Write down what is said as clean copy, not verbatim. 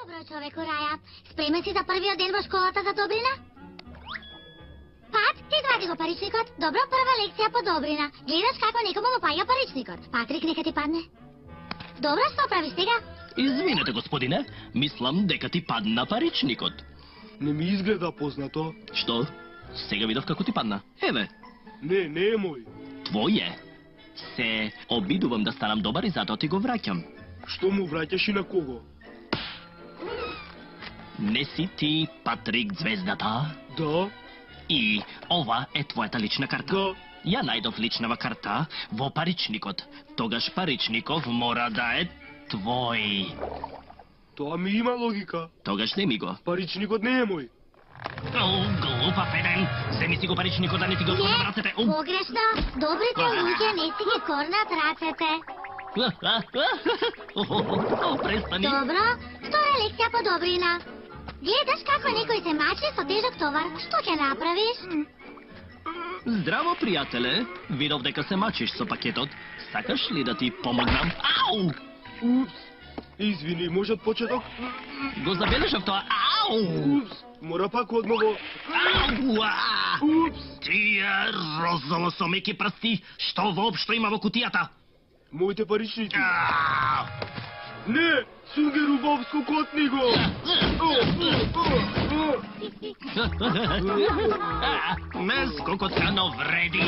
Добро, човеку Раја. Спремен си за првиот ден во школата за Добрина? Пат, ти извади го паричникот. Добро, прва лекција по Добрина. Гледаш како некому му паѓа паричникот. Патрик, нека ти падне. Добро, што правиш сега? Извинете, господине, мислам дека ти падна паричникот. Не ми изгледа познато. Што? Сега видов како ти падна. Еве. Не, не е мој. Твој е. Се обидувам да станам добар и затоа ти го враќам. Што му враќаш и на кого? Не си ти Патрик Звездата? Да, И ова е твојата лична карта. да. Ја најдов личнава карта во паричникот. Тогаш паричников мора да е твој. Тоа ми има логика. Тогаш не ми го. Паричникот не е мој. О, глупа Феден! Земи си го паричникот да не ти го скорнам рацете. Погрешно. Добрите луѓе не си ги корнат рацете. Престани. Добро, втора лекција по Добрина. Гледаш како некој се мачи со тежок товар. Што ќе направиш? Здраво, пријателе. Видов дека се мачиш со пакетот. Сакаш ли да ти помогнам? Ау! Упс. Извини, може од почеток? Го забележав тоа. Ау! Упс. Мора пак одново. Ау! Упс. Тие розово со меки прсти, што воопшто има во кутијата? Моите паричници. Ау! Не, Сунгерубовско котни го. Ме скокот кано вреди.